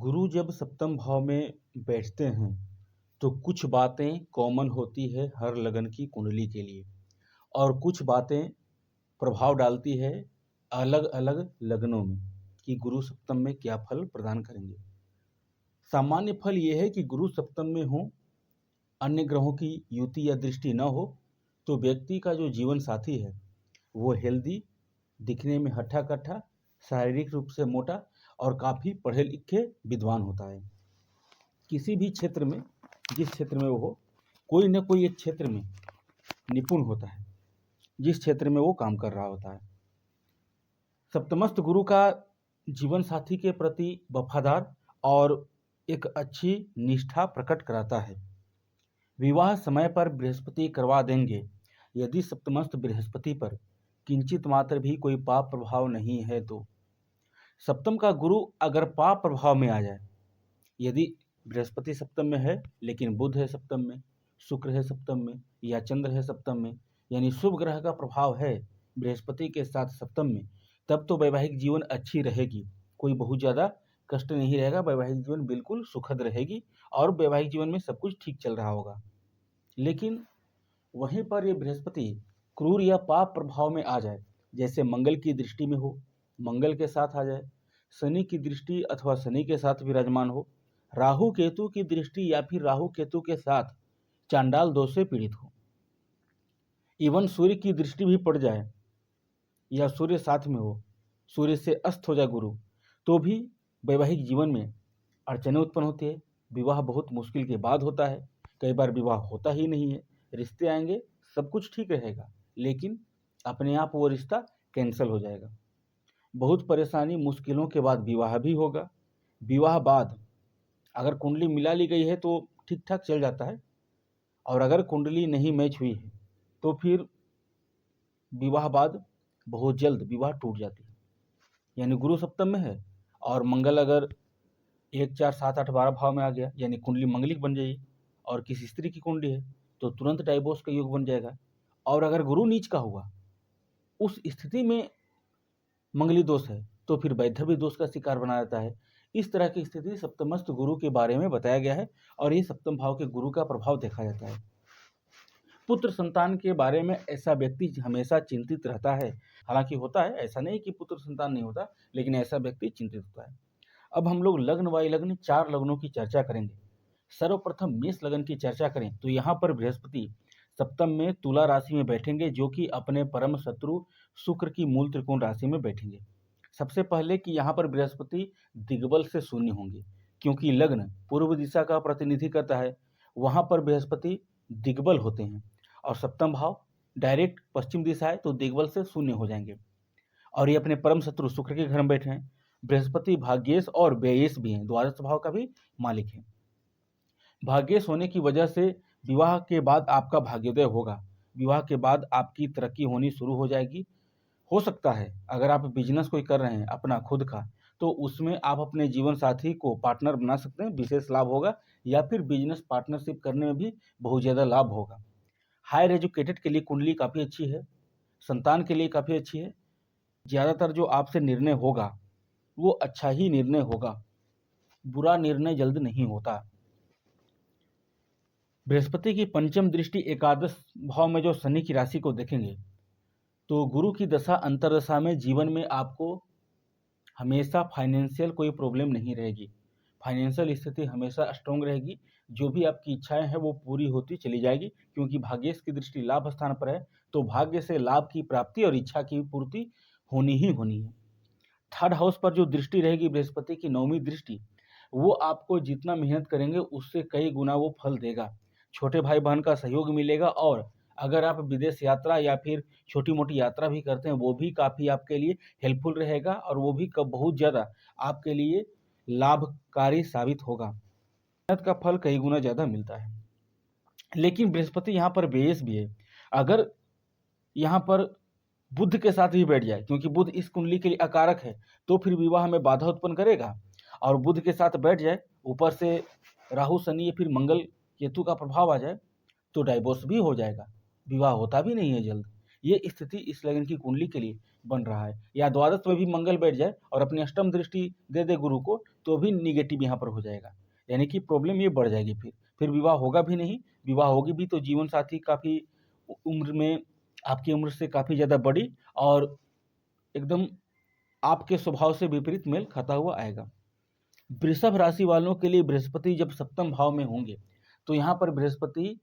गुरु जब सप्तम भाव में बैठते हैं तो कुछ बातें कॉमन होती है हर लगन की कुंडली के लिए और कुछ बातें प्रभाव डालती है अलग अलग लगनों में कि गुरु सप्तम में क्या फल प्रदान करेंगे। सामान्य फल यह है कि गुरु सप्तम में हो, अन्य ग्रहों की युति या दृष्टि न हो तो व्यक्ति का जो जीवन साथी है वो हेल्दी, दिखने में हट्ठा कट्ठा, शारीरिक रूप से मोटा और काफ़ी पढ़े लिखे विद्वान होता है। किसी भी क्षेत्र में, जिस क्षेत्र में वो हो, कोई न कोई एक क्षेत्र में निपुण होता है जिस क्षेत्र में वो काम कर रहा होता है। सप्तमस्थ गुरु का जीवन साथी के प्रति वफादार और एक अच्छी निष्ठा प्रकट कराता है। विवाह समय पर बृहस्पति करवा देंगे। यदि सप्तमस्थ बृहस्पति पर किंचित मात्र भी कोई पाप प्रभाव नहीं है तो सप्तम का गुरु अगर पाप प्रभाव में आ जाए, यदि बृहस्पति सप्तम में है लेकिन बुध है सप्तम में, शुक्र है सप्तम में या चंद्र है सप्तम में, यानी शुभ ग्रह का प्रभाव है बृहस्पति के साथ सप्तम में, तब तो वैवाहिक जीवन अच्छी रहेगी, कोई बहुत ज़्यादा कष्ट नहीं रहेगा, वैवाहिक जीवन बिल्कुल सुखद रहेगी और वैवाहिक जीवन में सब कुछ ठीक चल रहा होगा। लेकिन वहीं पर ये बृहस्पति क्रूर या पाप प्रभाव में आ जाए, जैसे मंगल की दृष्टि में हो, मंगल के साथ आ जाए, शनि की दृष्टि अथवा शनि के साथ विराजमान हो, राहु केतु की दृष्टि या फिर राहु केतु के साथ चांडाल दोष से पीड़ित हो, इवन सूर्य की दृष्टि भी पड़ जाए या सूर्य साथ में हो, सूर्य से अस्त हो जाए गुरु, तो भी वैवाहिक जीवन में अड़चनें उत्पन्न होती है। विवाह बहुत मुश्किल के बाद होता है, कई बार विवाह होता ही नहीं है, रिश्ते आएंगे, सब कुछ ठीक रहेगा, लेकिन अपने आप वो रिश्ता कैंसिल हो जाएगा। बहुत परेशानी मुश्किलों के बाद विवाह भी होगा। विवाह बाद अगर कुंडली मिला ली गई है तो ठीक ठाक चल जाता है, और अगर कुंडली नहीं मैच हुई है तो फिर विवाह बाद बहुत जल्द विवाह टूट जाती है। यानी गुरु सप्तम में है और मंगल अगर 1, 4, 7, 8, 12 भाव में आ गया, यानी कुंडली मंगलिक बन जाएगी, और किसी स्त्री की कुंडली है तो तुरंत डाइवोर्स का योग बन जाएगा। और अगर गुरु नीच का हुआ, उस स्थिति में मंगली दोष है तो फिर वैधव्य दोष का शिकार बना जाता है। इस तरह की स्थिति सप्तमस्थ गुरु के बारे में बताया गया है और ये सप्तम भाव के गुरु का प्रभाव देखा जाता है। पुत्र संतान के बारे में ऐसा व्यक्ति हमेशा चिंतित रहता है, हालांकि होता है, ऐसा नहीं कि पुत्र संतान नहीं होता, लेकिन ऐसा व्यक्ति चिंतित होता है। अब हम लोग लग्न वाई लग्न 4 लग्नों की चर्चा करेंगे। सर्वप्रथम मेष लग्न की चर्चा करें तो यहाँ पर बृहस्पति सप्तम में तुला राशि में बैठेंगे, जो कि अपने परम शत्रु शुक्र की मूल त्रिकोण राशि में बैठेंगे। सबसे पहले कि यहाँ पर बृहस्पति दिग्बल से शून्य होंगे, क्योंकि लग्न पूर्व दिशा का प्रतिनिधि करता है, वहाँ पर बृहस्पति दिग्बल होते हैं, और सप्तम भाव डायरेक्ट पश्चिम दिशा है तो दिग्बल से शून्य हो जाएंगे। और ये अपने परम शत्रु शुक्र के घर में बैठे हैं। बृहस्पति भाग्येश और व्ययेश भी हैं, द्वादश भाव का भी मालिक है। भाग्येश होने की वजह से विवाह के बाद आपका भाग्योदय होगा, विवाह के बाद आपकी तरक्की होनी शुरू हो जाएगी। हो सकता है अगर आप बिजनेस कोई कर रहे हैं अपना खुद का, तो उसमें आप अपने जीवन साथी को पार्टनर बना सकते हैं, विशेष लाभ होगा, या फिर बिजनेस पार्टनरशिप करने में भी बहुत ज़्यादा लाभ होगा। हायर एजुकेटेड के लिए कुंडली काफ़ी अच्छी है, संतान के लिए काफ़ी अच्छी है। ज़्यादातर जो आपसे निर्णय होगा वो अच्छा ही निर्णय होगा, बुरा निर्णय जल्द नहीं होता। बृहस्पति की पंचम दृष्टि एकादश भाव में जो शनि की राशि को देखेंगे तो गुरु की दशा अंतरदशा में जीवन में आपको हमेशा फाइनेंशियल कोई प्रॉब्लम नहीं रहेगी, फाइनेंशियल स्थिति हमेशा स्ट्रॉन्ग रहेगी, जो भी आपकी इच्छाएं हैं वो पूरी होती चली जाएगी, क्योंकि भाग्येश की दृष्टि लाभ स्थान पर है, तो भाग्य से लाभ की प्राप्ति और इच्छा की पूर्ति होनी ही होनी है। थर्ड हाउस पर जो दृष्टि रहेगी बृहस्पति की, नौवीं दृष्टि, वो आपको जितना मेहनत करेंगे उससे कई गुना वो फल देगा। छोटे भाई बहन का सहयोग मिलेगा, और अगर आप विदेश यात्रा या फिर छोटी मोटी यात्रा भी करते हैं वो भी काफ़ी आपके लिए हेल्पफुल रहेगा, और वो भी बहुत ज़्यादा आपके लिए लाभकारी साबित होगा। मेहनत का फल कई गुना ज़्यादा मिलता है। लेकिन बृहस्पति यहाँ पर व्ययेश भी है, अगर यहाँ पर बुध के साथ भी बैठ जाए, क्योंकि बुध इस कुंडली के लिए अकारक है, तो फिर विवाह में बाधा उत्पन्न करेगा। और बुध के साथ बैठ जाए, ऊपर से राहु शनि या फिर मंगल केतु का प्रभाव आ जाए तो डाइवोर्स भी हो जाएगा, विवाह होता भी नहीं है जल्द। ये स्थिति इस लगन की कुंडली के लिए बन रहा है। या द्वादश में भी मंगल बैठ जाए और अपनी अष्टम दृष्टि दे दे गुरु को, तो भी निगेटिव यहाँ पर हो जाएगा, यानी कि प्रॉब्लम ये बढ़ जाएगी। फिर विवाह होगा भी नहीं, विवाह होगी भी तो जीवन साथी काफ़ी उम्र में आपकी उम्र से काफ़ी ज़्यादा बड़ी और एकदम आपके स्वभाव से विपरीत मेल खाता हुआ आएगा। वृषभ राशि वालों के लिए बृहस्पति जब सप्तम भाव में होंगे तो यहाँ पर बृहस्पति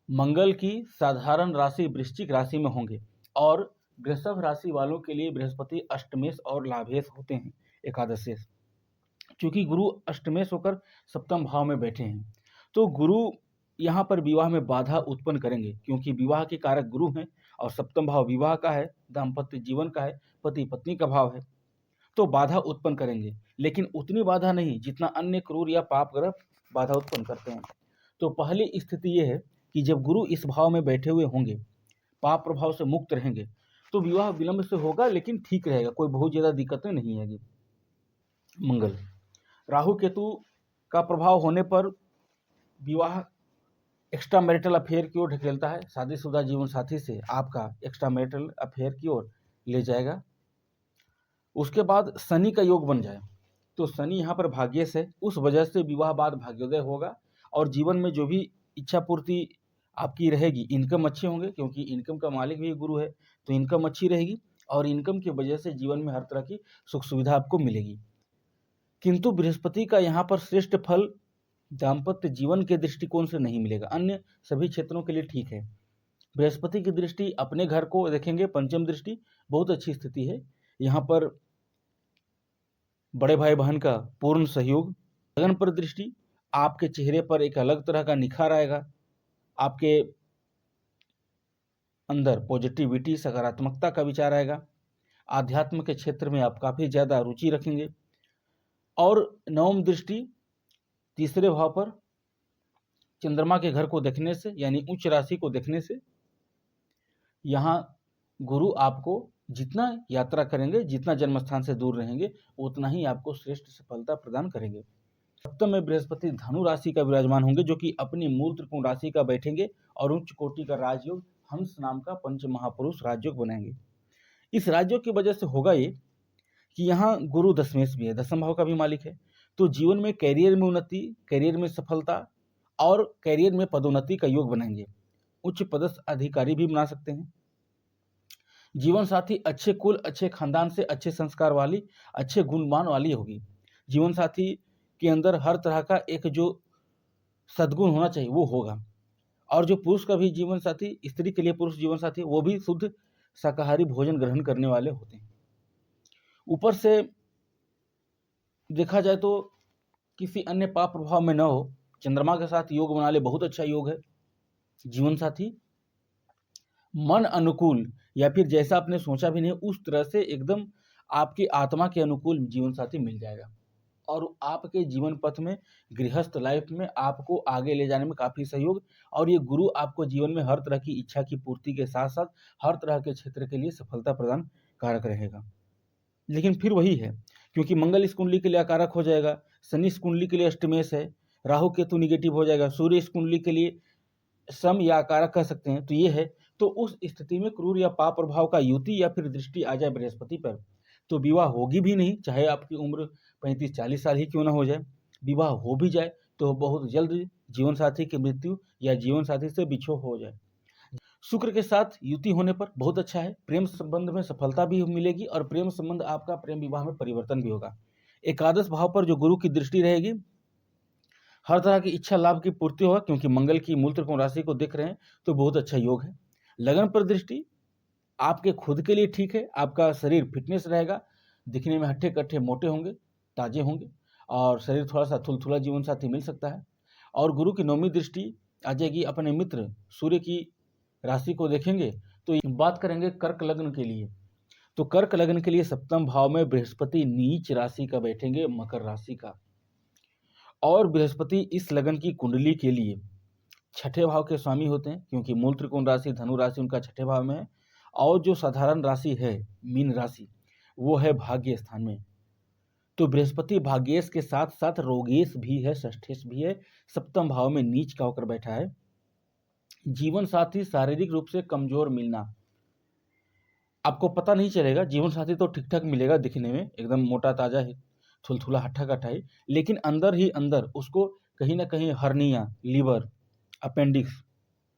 मंगल की साधारण राशि वृश्चिक राशि में होंगे और वृषभ राशि वालों के लिए बृहस्पति अष्टमेश और लाभेश होते हैं एकादशेश। क्योंकि गुरु अष्टमेश होकर सप्तम भाव में बैठे हैं तो गुरु यहाँ पर विवाह में बाधा उत्पन्न करेंगे, क्योंकि विवाह के कारक गुरु हैं और सप्तम भाव विवाह का है, दाम्पत्य जीवन का है, पति पत्नी का भाव है, तो बाधा उत्पन्न करेंगे, लेकिन उतनी बाधा नहीं जितना अन्य क्रूर या पाप ग्रह बाधा उत्पन्न करते हैं। तो पहली स्थिति यह है कि जब गुरु इस भाव में बैठे हुए होंगे, पाप प्रभाव से मुक्त रहेंगे, तो विवाह विलंब से होगा लेकिन ठीक रहेगा, कोई बहुत ज़्यादा दिक्कतें नहीं आएगी। मंगल राहु केतु का प्रभाव होने पर विवाह एक्स्ट्रा मैरिटल अफेयर की ओर ढकेलता है, शादीशुदा जीवन साथी से आपका एक्स्ट्रा मैरिटल अफेयर की ओर ले जाएगा। उसके बाद शनि का योग बन जाए तो शनि यहाँ पर भाग्येश है, उस वजह से विवाह बाद भाग्योदय होगा और जीवन में जो भी इच्छा पूर्ति आपकी रहेगी, इनकम अच्छे होंगे, क्योंकि इनकम का मालिक भी गुरु है, तो इनकम अच्छी रहेगी और इनकम की वजह से जीवन में हर तरह की सुख सुविधा आपको मिलेगी। किंतु बृहस्पति का यहाँ पर श्रेष्ठ फल दाम्पत्य जीवन के दृष्टिकोण से नहीं मिलेगा, अन्य सभी क्षेत्रों के लिए ठीक है। बृहस्पति की दृष्टि अपने घर को देखेंगे, पंचम दृष्टि बहुत अच्छी स्थिति है, यहाँ पर बड़े भाई बहन का पूर्ण सहयोग। लगन पर दृष्टि आपके चेहरे पर एक अलग तरह का निखार आएगा, आपके अंदर पॉजिटिविटी सकारात्मकता का विचार आएगा, आध्यात्म के क्षेत्र में आप काफ़ी ज़्यादा रुचि रखेंगे। और नवम दृष्टि तीसरे भाव पर चंद्रमा के घर को देखने से, यानी उच्च राशि को देखने से, यहाँ गुरु आपको जितना यात्रा करेंगे, जितना जन्म स्थान से दूर रहेंगे, उतना ही आपको श्रेष्ठ सफलता प्रदान करेंगे। सप्तम में बृहस्पति धनु राशि का विराजमान होंगे, जो कि अपनी मूल त्रिकोण राशि का बैठेंगे और उच्च कोटि का राजयोग हंस नाम का पंच महापुरुष राजयोग बनाएंगे। इस राजयोग की वजह से होगा ये कि यहाँ गुरु दशमेश भी है, दसम भाव का भी मालिक है, तो जीवन में कैरियर में उन्नति, कैरियर में सफलता और कैरियर में पदोन्नति का योग बनाएंगे। उच्च पदस्थ अधिकारी भी बना सकते हैं। जीवन साथी अच्छे कुल, अच्छे खानदान से, अच्छे संस्कार वाली, अच्छे गुणमान वाली होगी। जीवन साथी के अंदर हर तरह का एक जो सद्गुण होना चाहिए वो होगा। और जो पुरुष का भी जीवन साथी, स्त्री के लिए पुरुष जीवन साथी, वो भी शुद्ध शाकाहारी भोजन ग्रहण करने वाले होते हैं। ऊपर से देखा जाए तो किसी अन्य पाप प्रभाव में न हो, चंद्रमा के साथ योग बना ले, बहुत अच्छा योग है। जीवन साथी मन अनुकूल या फिर जैसा आपने सोचा भी नहीं उस तरह से एकदम आपकी आत्मा के अनुकूल जीवन साथी मिल जाएगा और आपके जीवन पथ में, गृहस्थ लाइफ में आपको आगे ले जाने में काफ़ी सहयोग। और ये गुरु आपको जीवन में हर तरह की इच्छा की पूर्ति के साथ साथ हर तरह के क्षेत्र के लिए सफलता प्रदान कारक रहेगा। लेकिन फिर वही है, क्योंकि मंगल इस कुंडली के लिए अकारक हो जाएगा, शनि इस कुंडली के लिए अष्टमेश है, राहु केतु निगेटिव हो जाएगा, सूर्य इस कुंडली के लिए सम या अकारक कह सकते हैं, तो ये है। तो उस स्थिति में क्रूर या पाप प्रभाव का युति या फिर दृष्टि आ जाए बृहस्पति पर, तो विवाह होगी भी नहीं, चाहे आपकी उम्र 35-40 साल ही क्यों ना हो जाए। विवाह हो भी जाए तो बहुत जल्द जीवन साथी की मृत्यु या जीवन साथी से बिछोह हो जाए। शुक्र के साथ युति होने पर बहुत अच्छा है, प्रेम संबंध में सफलता भी मिलेगी और प्रेम संबंध आपका प्रेम विवाह में परिवर्तन भी होगा। एकादश भाव पर जो गुरु की दृष्टि रहेगी, हर तरह की इच्छा लाभ की पूर्ति होगा, क्योंकि मंगल की मूल त्रिकोण राशि को देख रहे हैं तो बहुत अच्छा योग है। लगन पर दृष्टि आपके खुद के लिए ठीक है, आपका शरीर फिटनेस रहेगा, दिखने में हट्टे कट्टे मोटे होंगे, ताजे होंगे और शरीर थोड़ा सा थुलथुला जीवन साथी मिल सकता है। और गुरु की नौवीं दृष्टि आ जाएगी अपने मित्र सूर्य की राशि को देखेंगे। तो बात करेंगे कर्क लग्न के लिए, तो कर्क लग्न के लिए सप्तम भाव में बृहस्पति नीच राशि का बैठेंगे, मकर राशि का। और बृहस्पति इस लगन की कुंडली के लिए छठे भाव के स्वामी होते हैं, क्योंकि मूल त्रिकोण राशि धनु राशि उनका छठे भाव में है और जो साधारण राशि है मीन राशि वो है भाग्य स्थान में। तो बृहस्पति भाग्येश के साथ साथ रोगेश भी है, षष्ठेश भी है, सप्तम भाव में नीच का होकर बैठा है। जीवन साथी शारीरिक रूप से कमजोर मिलना, आपको पता नहीं चलेगा, जीवन साथी तो ठीक ठाक मिलेगा, दिखने में एकदम मोटा ताजा है, थुलथुला हट्ठा-कट्ठा है, लेकिन अंदर ही अंदर उसको कहीं न कहीं hernia, liver, appendix,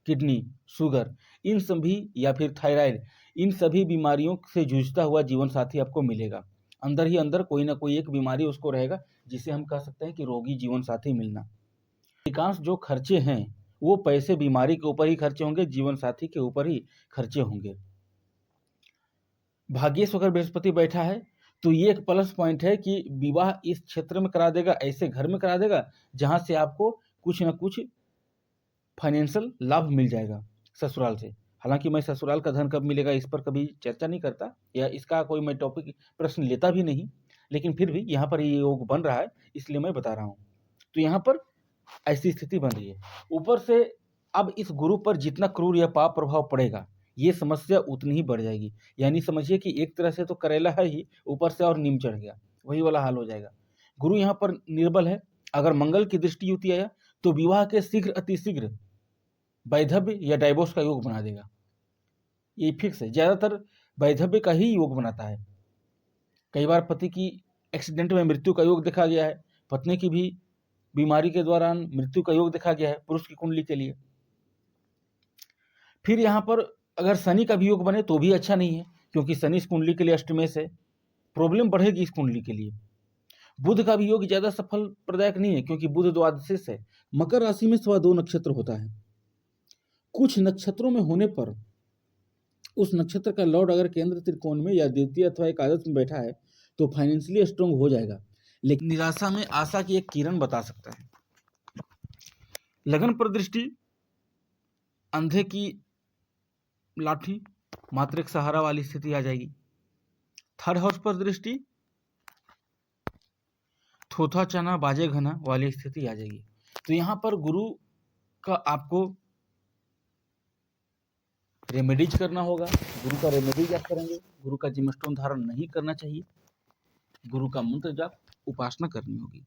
kidney, sugar, इन सभी या फिर थायराइड, इन सभी बीमारियों से जूझता हुआ जीवन साथी आपको मिलेगा। अंदर ही अंदर कोई ना कोई एक बीमारी उसको रहेगा, जिसे हम कह सकते हैं कि रोगी जीवन साथी मिलना। अधिकांश जो खर्चे हैं वो पैसे बीमारी के ऊपर ही खर्चे होंगे, जीवन साथी के ऊपर ही खर्चे होंगे। भाग्येश अगर बृहस्पति बैठा है तो ये एक प्लस पॉइंट है कि विवाह इस क्षेत्र में करा देगा, ऐसे घर में करा देगा जहां से आपको कुछ ना कुछ फाइनेंशियल लाभ मिल जाएगा ससुराल से। हालांकि मैं ससुराल का धन कब मिलेगा इस पर कभी चर्चा नहीं करता, या इसका कोई मैं टॉपिक प्रश्न लेता भी नहीं, लेकिन फिर भी यहाँ पर ये योग बन रहा है इसलिए मैं बता रहा हूँ। तो यहाँ पर ऐसी स्थिति बन रही है। ऊपर से अब इस गुरु पर जितना क्रूर या पाप प्रभाव पड़ेगा ये समस्या उतनी ही बढ़ जाएगी। यानी समझिए कि एक तरह से तो करेला है ही, ऊपर से और नीम चढ़ गया, वही वाला हाल हो जाएगा। गुरु यहाँ पर निर्बल है। अगर मंगल की दृष्टि युति आया तो विवाह के शीघ्र अतिशीघ्र वैधव्य या डाइवोर्स का योग बना देगा। ये फिक्स है, ज्यादातर वैधव्य का ही योग बनाता है। कई बार पति की एक्सीडेंट में मृत्यु का योग देखा गया है, पत्नी की भी बीमारी के दौरान मृत्यु का योग देखा गया है पुरुष की कुंडली के लिए। फिर यहाँ पर अगर शनि का भी योग बने तो भी अच्छा नहीं है, क्योंकि शनि इस कुंडली के लिए अष्टमेश है, प्रॉब्लम बढ़ेगी इस कुंडली के लिए। बुध का भी योग ज्यादा सफल प्रदायक नहीं है, क्योंकि बुध द्वादशीस है, मकर राशि में 2.25 नक्षत्र होता है। कुछ नक्षत्रों में होने पर उस नक्षत्र का लॉर्ड अगर केंद्र त्रिकोण में या द्वितीय अथवा एकादश में बैठा है तो फाइनेंशियली स्ट्रांग हो जाएगा, लेकिन निराशा में आशा की एक किरण बता सकता है। लगन पर दृष्टि अंधे की लाठी, मात्र एक सहारा वाली स्थिति आ जाएगी। थर्ड हाउस पर दृष्टि थोथा चना बाजे घना वाली स्थिति आ जाएगी। तो यहाँ पर गुरु का आपको रेमेडीज करना होगा। गुरु का रेमेडीज आप करेंगे, गुरु का जिमस्टोन धारण नहीं करना चाहिए, गुरु का मंत्र जाप उपासना करनी होगी।